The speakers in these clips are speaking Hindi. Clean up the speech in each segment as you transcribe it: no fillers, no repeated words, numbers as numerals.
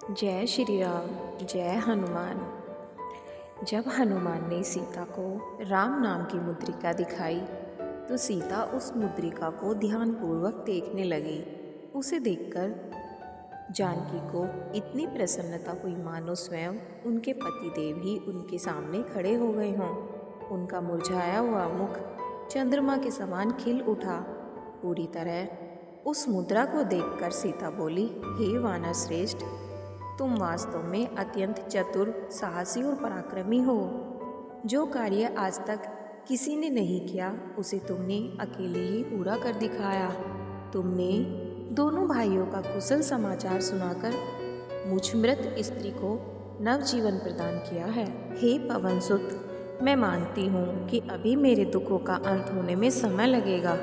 जय श्री राम। जय हनुमान। जब हनुमान ने सीता को राम नाम की मुद्रिका दिखाई तो सीता उस मुद्रिका को ध्यानपूर्वक देखने लगी। उसे देखकर जानकी को इतनी प्रसन्नता हुई मानो स्वयं उनके पतिदेव ही उनके सामने खड़े हो गए हों। उनका मुरझाया हुआ मुख चंद्रमा के समान खिल उठा। पूरी तरह उस मुद्रा को देखकर सीता बोली, हे वानर श्रेष्ठ, तुम वास्तव में अत्यंत चतुर, साहसी और पराक्रमी हो। जो कार्य आज तक किसी ने नहीं किया उसे तुमने अकेले ही पूरा कर दिखाया। तुमने दोनों भाइयों का कुशल समाचार सुनाकर मुझ मृत स्त्री को नवजीवन प्रदान किया है। हे पवन सुत, मैं मानती हूँ कि अभी मेरे दुखों का अंत होने में समय लगेगा,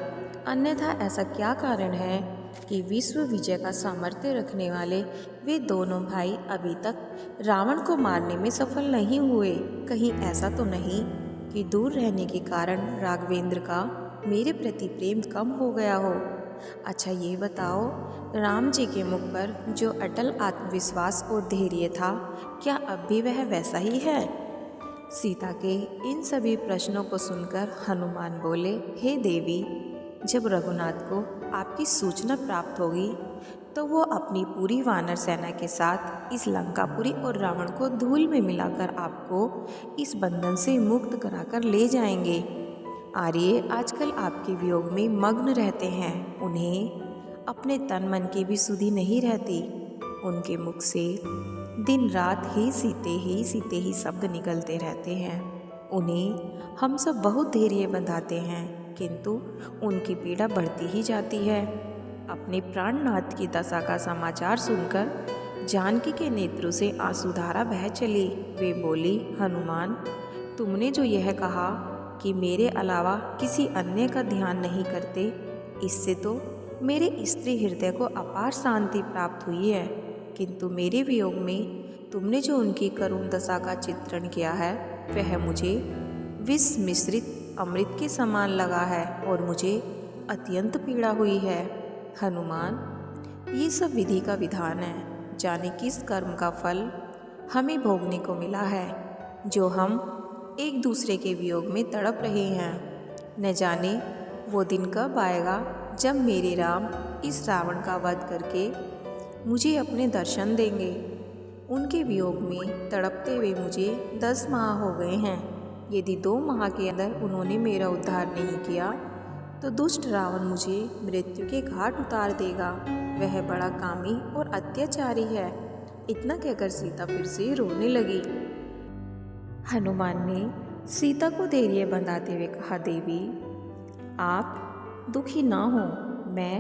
अन्यथा ऐसा क्या कारण है कि विश्व विजय का सामर्थ्य रखने वाले वे दोनों भाई अभी तक रावण को मारने में सफल नहीं हुए। कहीं ऐसा तो नहीं कि दूर रहने के कारण राघवेंद्र का मेरे प्रति प्रेम कम हो गया हो। अच्छा ये बताओ, राम जी के मुख पर जो अटल आत्मविश्वास और धैर्य था, क्या अब भी वह वैसा ही है? सीता के इन सभी प्रश्नों को सुनकर हनुमान बोले, हे देवी, जब रघुनाथ को आपकी सूचना प्राप्त होगी तो वो अपनी पूरी वानर सेना के साथ इस लंकापुरी और रावण को धूल में मिलाकर आपको इस बंधन से मुक्त कराकर ले जाएंगे। आर्य आजकल आपके वियोग में मग्न रहते हैं, उन्हें अपने तन मन की भी सुधि नहीं रहती। उनके मुख से दिन रात हे सीते ही शब्द निकलते रहते हैं। उन्हें हम सब बहुत धैर्य बंधाते हैं, किंतु उनकी पीड़ा बढ़ती ही जाती है। अपने प्राणनाथ की दशा का समाचार सुनकर जानकी के नेत्रों से आंसुधारा बह चली। वे बोली, हनुमान, तुमने जो यह कहा कि मेरे अलावा किसी अन्य का ध्यान नहीं करते, इससे तो मेरे स्त्री हृदय को अपार शांति प्राप्त हुई है। किंतु मेरे वियोग में तुमने जो उनकी करुण दशा का चित्रण किया है, वह मुझे विष मिश्रित अमृत के समान लगा है और मुझे अत्यंत पीड़ा हुई है। हनुमान, ये सब विधि का विधान है, जाने किस कर्म का फल हमें भोगने को मिला है, जो हम एक दूसरे के वियोग में तड़प रहे हैं। न जाने वो दिन कब आएगा जब मेरे राम इस रावण का वध करके मुझे अपने दर्शन देंगे। उनके वियोग में तड़पते हुए मुझे 10 माह हो गए हैं। यदि 2 माह के अंदर उन्होंने मेरा उद्धार नहीं किया तो दुष्ट रावण मुझे मृत्यु के घाट उतार देगा। वह बड़ा कामी और अत्याचारी है। इतना कहकर सीता फिर से रोने लगी। हनुमान ने सीता को धैर्य बंधाते हुए कहा, देवी, आप दुखी ना हो। मैं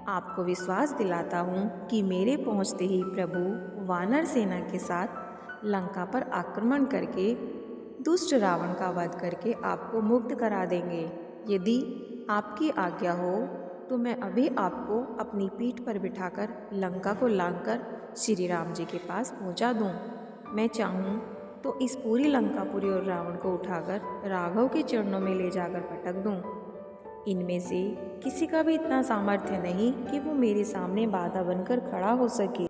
आपको विश्वास दिलाता हूँ कि मेरे पहुँचते ही प्रभु वानर सेना के साथ लंका पर आक्रमण करके दुष्ट रावण का वध करके आपको मुक्त करा देंगे। यदि आपकी आज्ञा हो तो मैं अभी आपको अपनी पीठ पर बिठाकर लंका को लांघकर श्री राम जी के पास पहुंचा दूं। मैं चाहूं तो इस पूरी लंकापुरी और रावण को उठाकर राघव के चरणों में ले जाकर पटक दूं। इनमें से किसी का भी इतना सामर्थ्य नहीं कि वो मेरे सामने बाधा बनकर खड़ा हो सके।